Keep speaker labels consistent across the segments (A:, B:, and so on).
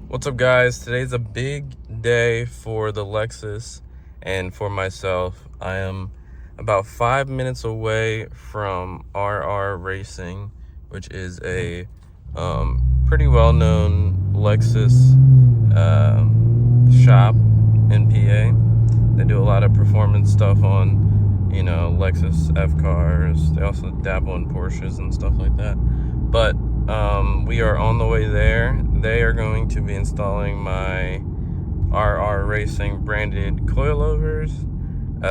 A: What's up, guys? Today's a big day for the Lexus and for myself. I am about 5 minutes away from RR Racing, which is a pretty well-known Lexus shop in PA. They do a lot of performance stuff on, Lexus F cars. They also dabble in Porsches and stuff like that. But we are on the way there. They are going to be installing my RR Racing branded coilovers.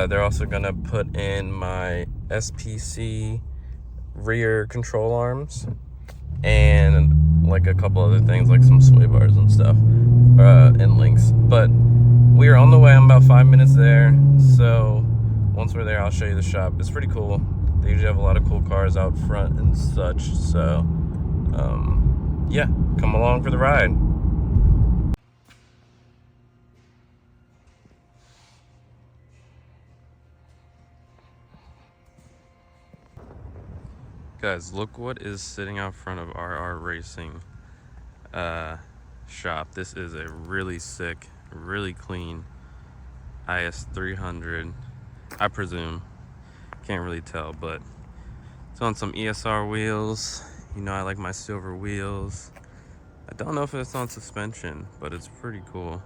A: They're also going to put in my SPC rear control arms and like a couple other things like some sway bars and stuff and links. But we are on the way. I'm about 5 minutes there. So once we're there, I'll show you the shop. It's pretty cool. They usually have a lot of cool cars out front and such. So yeah, come along for the ride. Guys, look what is sitting out front of RR Racing shop. This is a really sick, really clean IS300, I presume. Can't really tell, but it's on some ESR wheels. You know, I like my silver wheels. I don't know if it's on suspension, but it's pretty cool.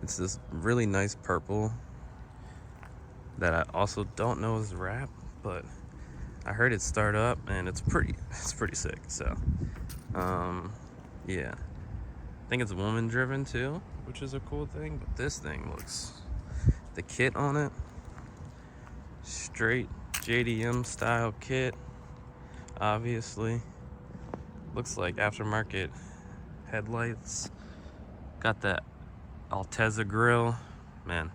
A: It's this really nice purple that I also don't know is wrapped, but I heard it start up and it's pretty sick. So yeah, I think it's woman driven too, which is a cool thing. But this thing looks, the kit on it, straight JDM style kit, obviously. Looks like aftermarket headlights. Got that Altezza grill. Man,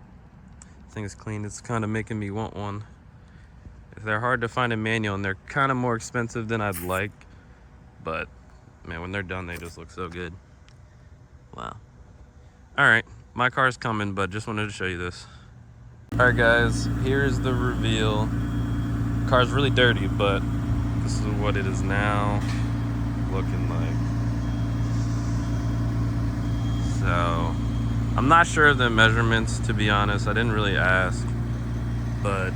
A: this thing is clean. It's kind of making me want one. They're hard to find in manual and they're kind of more expensive than I'd like, but man, when they're done, they just look so good. Wow. All right, my car's coming, but just wanted to show you this. All right, guys, here's the reveal. Car's really dirty, but this is what it is now looking like. So I'm not sure of the measurements, to be honest. I didn't really ask, but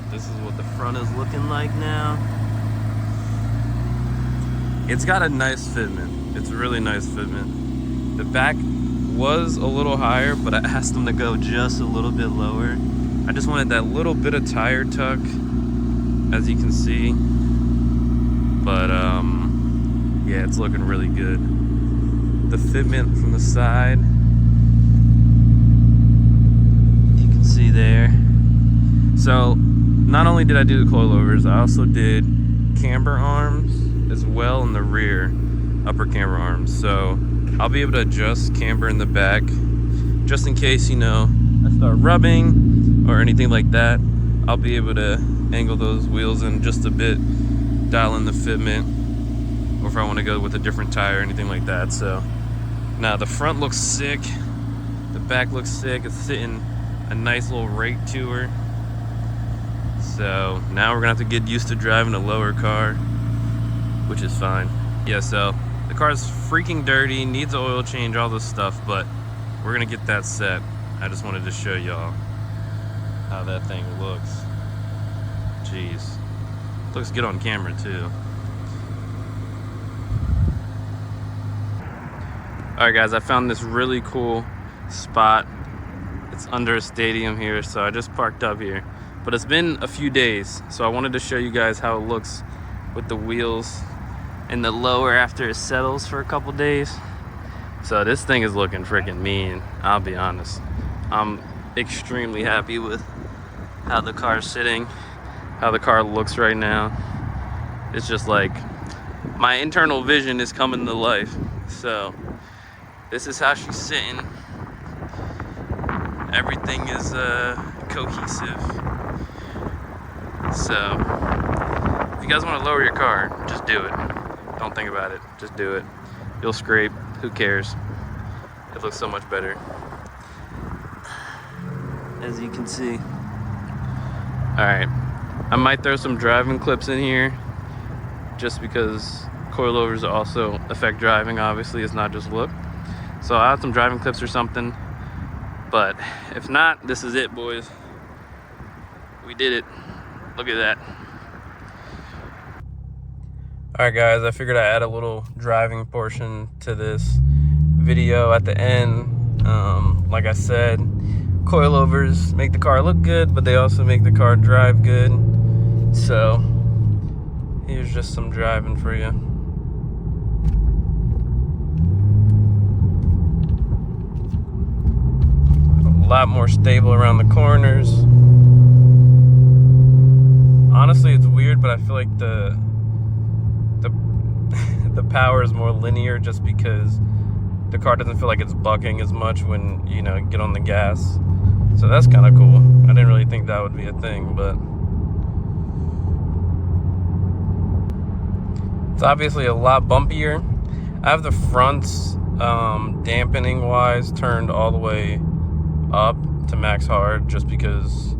A: this is what the front is looking like now. It's got a nice fitment. It's a really nice fitment. The back was a little higher, but I asked them to go just a little bit lower. I just wanted that little bit of tire tuck, as you can see. But yeah, it's looking really good. The fitment from the side, you can see there. So not only did I do the coilovers, I also did camber arms as well in the rear, upper camber arms. So I'll be able to adjust camber in the back just in case, I start rubbing or anything like that. I'll be able to angle those wheels in just a bit, dial in the fitment, or if I want to go with a different tire or anything like that. So now the front looks sick, the back looks sick. It's sitting a nice little rake to her. So now we're gonna have to get used to driving a lower car, which is fine. Yeah, so the car's freaking dirty, needs an oil change, all this stuff, but we're gonna get that set. I just wanted to show y'all how that thing looks. Jeez, looks good on camera too. All right, guys, I found this really cool spot. It's under a stadium here, so I just parked up here. But it's been a few days, so I wanted to show you guys how it looks with the wheels in the lower after it settles for a couple days. So this thing is looking freaking mean, I'll be honest. I'm extremely happy with how the car's sitting, how the car looks right now. It's just like my internal vision is coming to life. So this is how she's sitting. Everything is cohesive. So if you guys want to lower your car, just do it. Don't think about it, just do it. You'll scrape, who cares? It looks so much better, as you can see. All right, I might throw some driving clips in here just because coilovers also affect driving. Obviously, it's not just look. So I'll have some driving clips or something. But if not, this is it, boys. We did it. Look at that. Alright guys, I figured I'd add a little driving portion to this video at the end. Like I said, coilovers make the car look good, but they also make the car drive good. So here's just some driving for you. A lot more stable around the corners. Honestly, it's weird, but I feel like the power is more linear just because the car doesn't feel like it's bucking as much when, you know, get on the gas. So that's kind of cool. I didn't really think that would be a thing, but it's obviously a lot bumpier. I have the fronts dampening wise turned all the way up to max hard just because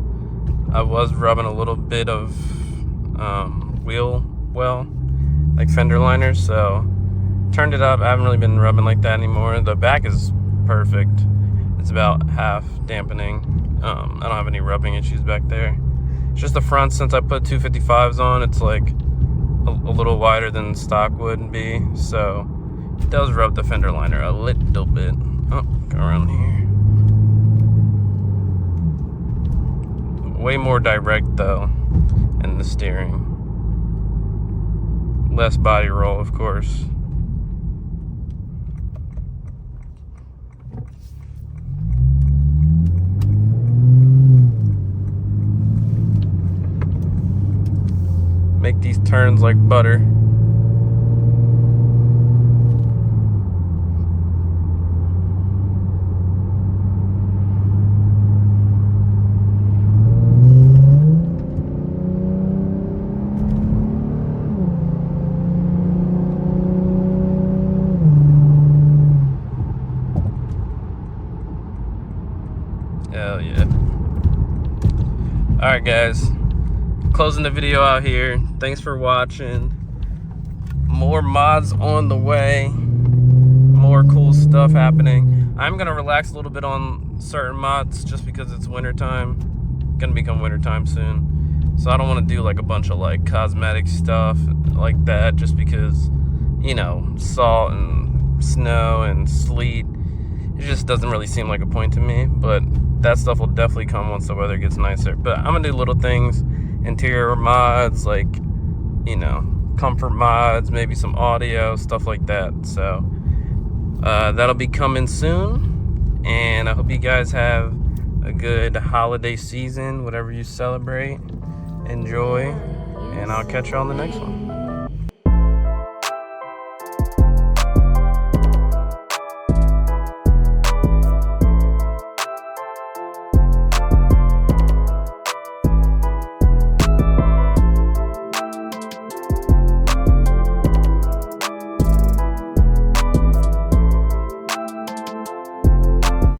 A: I was rubbing a little bit of wheel well, like fender liners, so turned it up. I haven't really been rubbing like that anymore. The back is perfect. It's about half dampening. I don't have any rubbing issues back there. It's just the front, since I put 255s on, it's like a little wider than stock would be, so it does rub the fender liner a little bit. Oh, go around here. Way more direct though in the steering. Less body roll, of course. Make these turns like butter. Hell yeah. Alright guys, closing the video out here. Thanks for watching. More mods on the way. More cool stuff happening. I'm gonna relax a little bit on certain mods just because it's wintertime. Gonna become wintertime soon. So I don't want to do like a bunch of like cosmetic stuff like that just because, you know, salt and snow and sleet. It just doesn't really seem like a point to me, but that stuff will definitely come once the weather gets nicer. But I'm gonna do little things, interior mods, like, you know, comfort mods, maybe some audio, stuff like that. So that'll be coming soon, and I hope you guys have a good holiday season, whatever you celebrate. Enjoy, and I'll catch you on the next one.